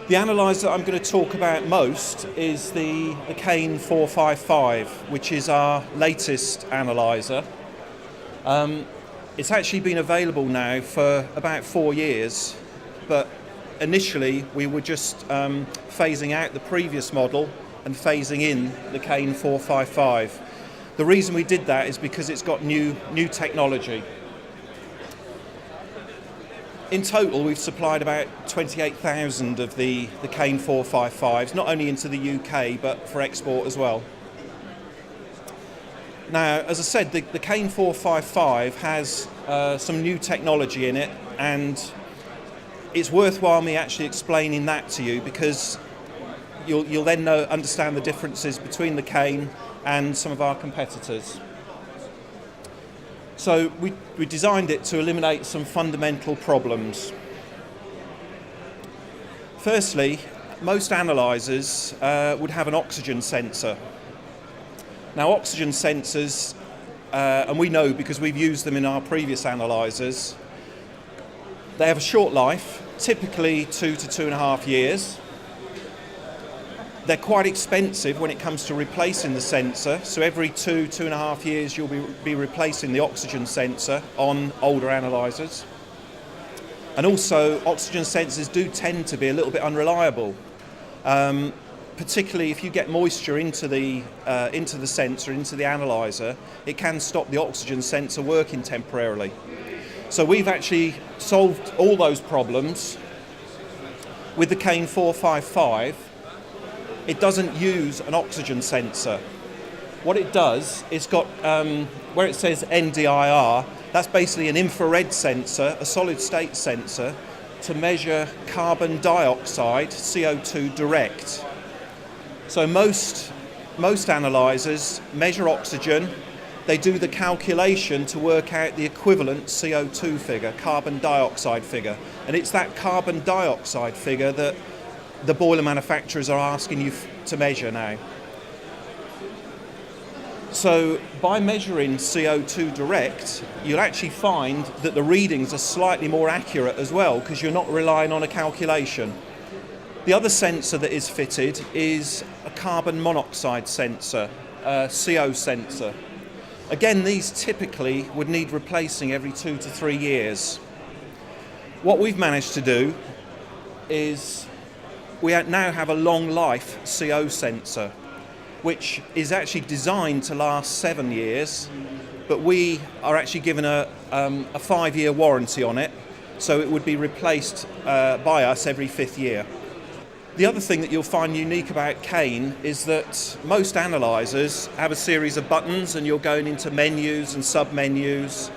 The analyzer I'm going to talk about most is the Kane 455, which is our latest analyzer. It's actually been available now for about 4 years, but initially we were just phasing out the previous model and phasing in the Kane 455. The reason we did that is because it's got new technology. In total, we've supplied about 28,000 of the Kane 455s, not only into the UK, but for export as well. Now, as I said, the Kane 455 has some new technology in it, and it's worthwhile me actually explaining that to you, because you'll then understand the differences between the Kane and some of our competitors. So we designed it to eliminate some fundamental problems. Firstly, most analyzers would have an oxygen sensor. Now, oxygen sensors, and we know because we've used them in our previous analyzers, they have a short life, typically 2 to 2.5 years. They're quite expensive when it comes to replacing the sensor, so every 2.5 years you'll be replacing the oxygen sensor on older analyzers. And also, oxygen sensors do tend to be a little bit unreliable, particularly if you get moisture into the sensor, into the analyzer. It can stop the oxygen sensor working temporarily. So we've actually solved all those problems with the Kane 455. It doesn't use an oxygen sensor. What it does, it's got, where it says NDIR, that's basically an infrared sensor, a solid state sensor, to measure carbon dioxide, CO2 direct. So most analyzers measure oxygen, they do the calculation to work out the equivalent CO2 figure, carbon dioxide figure, and it's that carbon dioxide figure that the boiler manufacturers are asking you to measure now. So by measuring CO2 direct, you'll actually find that the readings are slightly more accurate as well, because you're not relying on a calculation. The other sensor that is fitted is a carbon monoxide sensor, a CO sensor. Again, these typically would need replacing every 2 to 3 years. What we've managed to do is we now have a long life CO sensor, which is actually designed to last 7 years, but we are actually given a 5-year warranty on it, so it would be replaced by us every 5th year. The other thing that you'll find unique about Kane is that most analyzers have a series of buttons, and you're going into menus and sub-menus,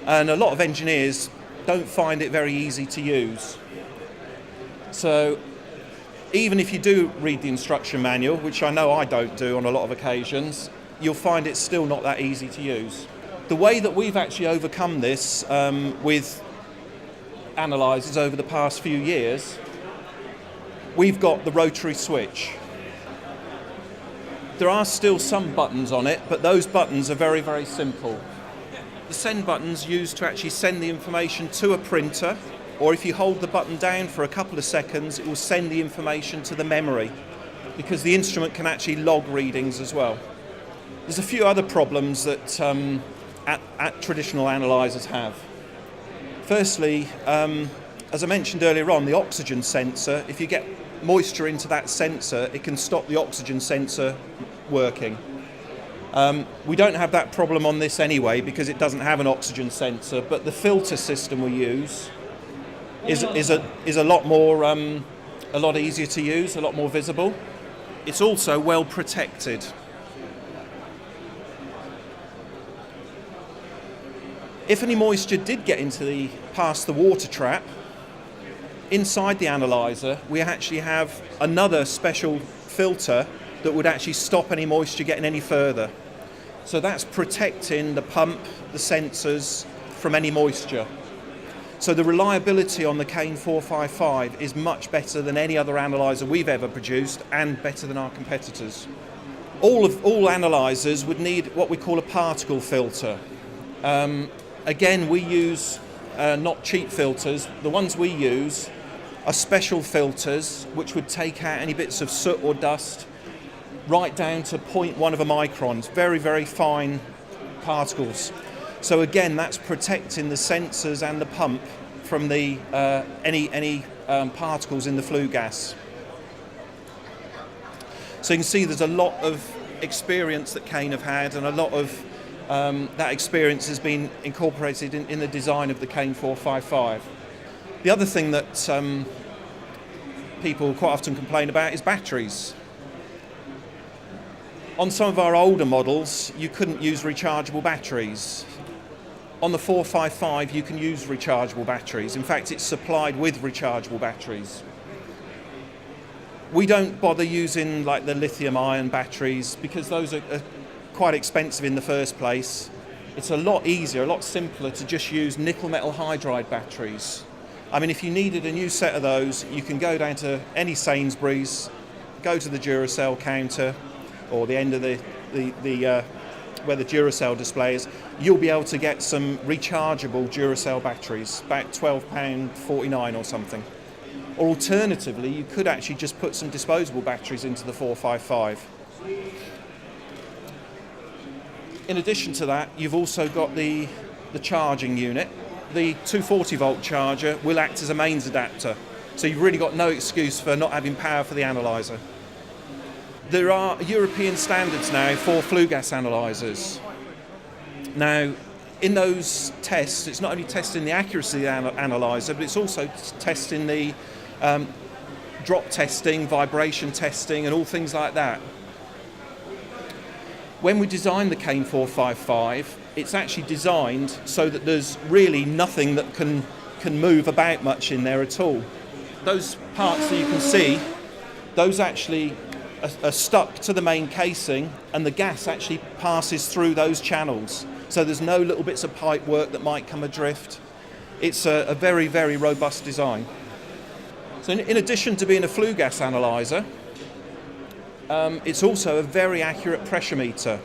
and a lot of engineers don't find it very easy to use. So even if you do read the instruction manual, which I know I don't do on a lot of occasions, you'll find it's still not that easy to use. The way that we've actually overcome this with analyzers over the past few years, we've got the rotary switch. There are still some buttons on it, but those buttons are very, very simple. The send button's used to actually send the information to a printer, or if you hold the button down for a couple of seconds, it will send the information to the memory, because the instrument can actually log readings as well. There's a few other problems that at traditional analyzers have. Firstly, as I mentioned earlier on, the oxygen sensor, if you get moisture into that sensor, it can stop the oxygen sensor working. We don't have that problem on this anyway, because it doesn't have an oxygen sensor, but the filter system we use is a lot easier to use, a lot more visible. It's also well protected. If any moisture did get past the water trap, inside the analyzer we actually have another special filter that would actually stop any moisture getting any further. So that's protecting the pump, the sensors from any moisture. So the reliability on the Kane 455 is much better than any other analyzer we've ever produced, and better than our competitors. All analyzers would need what we call a particle filter. Again, we use not cheap filters. The ones we use are special filters which would take out any bits of soot or dust right down to 0.1 of a micron, very, very fine particles. So again, that's protecting the sensors and the pump from the any particles in the flue gas. So you can see there's a lot of experience that Kane have had, and a lot of that experience has been incorporated in the design of the Kane 455. The other thing that people quite often complain about is batteries. On some of our older models, you couldn't use rechargeable batteries. On the 455, you can use rechargeable batteries. In fact, it's supplied with rechargeable batteries. We don't bother using like the lithium-ion batteries because those are quite expensive in the first place. It's a lot easier, a lot simpler to just use nickel metal hydride batteries. I mean, if you needed a new set of those, you can go down to any Sainsbury's, go to the Duracell counter or the end of the where the Duracell display is. You'll be able to get some rechargeable Duracell batteries, about £12.49 or something. Or alternatively, you could actually just put some disposable batteries into the 455. In addition to that, you've also got the charging unit. The 240 volt charger will act as a mains adapter, so you've really got no excuse for not having power for the analyzer. There are European standards now for flue gas analyzers. Now, in those tests, it's not only testing the accuracy of the analyzer, but it's also testing the drop testing, vibration testing, and all things like that. When we designed the Kane 455, it's actually designed so that there's really nothing that can move about much in there at all. Those parts that you can see, those actually are stuck to the main casing, and the gas actually passes through those channels. So there's no little bits of pipe work that might come adrift. It's a very, very robust design. So in addition to being a flue gas analyzer, it's also a very accurate pressure meter.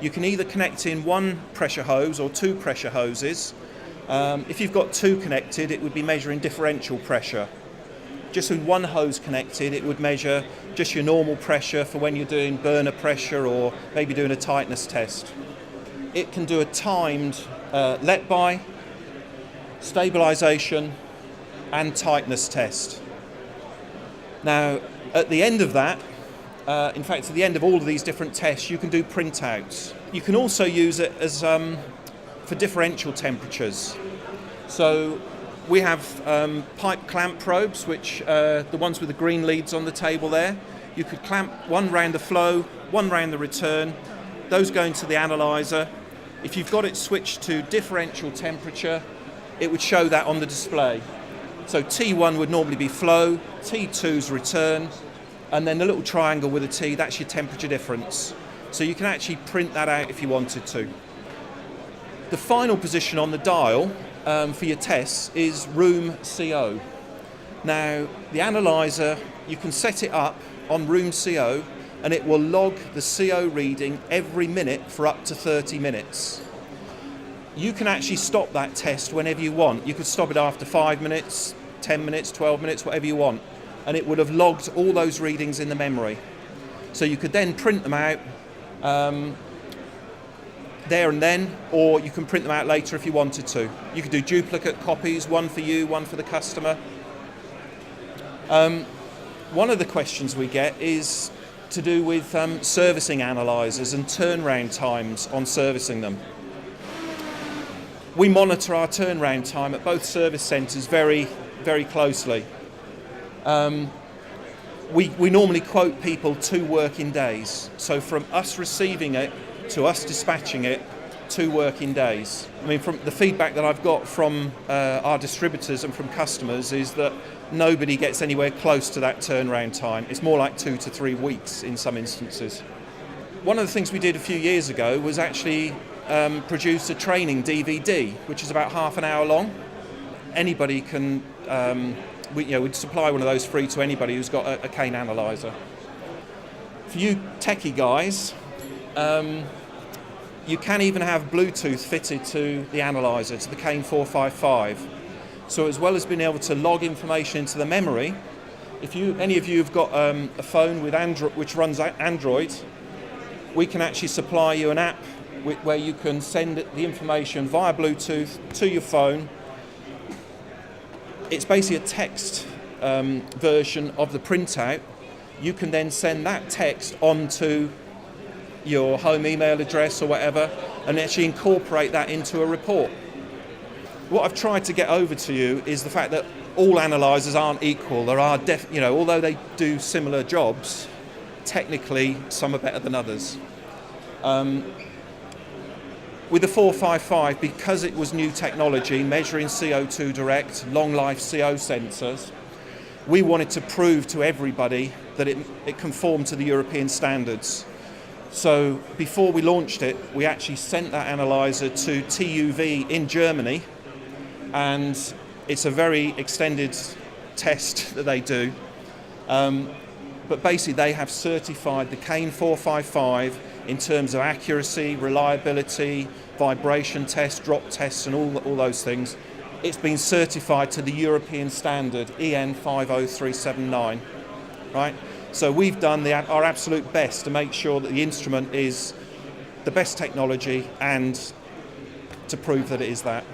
You can either connect in one pressure hose or two pressure hoses. If you've got two connected, it would be measuring differential pressure. Just with one hose connected, it would measure just your normal pressure for when you're doing burner pressure or maybe doing a tightness test. It can do a timed let-by, stabilisation and tightness test. Now, at the end of that, in fact, at the end of all of these different tests, you can do printouts. You can also use it as for differential temperatures. So we have pipe clamp probes, which the ones with the green leads on the table there. You could clamp one round the flow, one round the return. Those go into the analyzer. If you've got it switched to differential temperature, it would show that on the display. So T1 would normally be flow, T2's return, and then the little triangle with a T, that's your temperature difference. So you can actually print that out if you wanted to. The final position on the dial for your tests is room CO. Now, the analyzer, you can set it up on room CO and it will log the CO reading every minute for up to 30 minutes. You can actually stop that test whenever you want. You could stop it after 5 minutes, 10 minutes, 12 minutes, whatever you want. And it would have logged all those readings in the memory. So you could then print them out there and then, or you can print them out later if you wanted to. You could do duplicate copies, one for you, one for the customer. One of the questions we get is to do with servicing analyzers and turnaround times on servicing them. We monitor our turnaround time at both service centres very, very closely. We normally quote people 2 working days. So from us receiving it to us dispatching it, 2 working days. I mean, from the feedback that I've got from our distributors and from customers is that nobody gets anywhere close to that turnaround time. It's more like 2 to 3 weeks in some instances. One of the things we did a few years ago was actually produce a training DVD, which is about half an hour long. Anybody can, we'd supply one of those free to anybody who's got a Kane analyzer. For you techie guys, you can even have Bluetooth fitted to the analyzer, to the Kane 455. So as well as being able to log information into the memory, if any of you have got a phone with Android, which runs Android, we can actually supply you an app where you can send the information via Bluetooth to your phone. It's basically a text version of the printout. You can then send that text onto your home email address or whatever, and actually incorporate that into a report. What I've tried to get over to you is the fact that all analysers aren't equal. There are, although they do similar jobs, technically some are better than others. With the 455, because it was new technology, measuring CO2 direct, long life CO sensors, we wanted to prove to everybody that it conformed to the European standards. So before we launched it, we actually sent that analyzer to TÜV in Germany, and it's a very extended test that they do. But basically they have certified the Kane 455 in terms of accuracy, reliability, vibration tests, drop tests, and all those things. It's been certified to the European standard, EN 50379, right? So we've done our absolute best to make sure that the instrument is the best technology and to prove that it is that.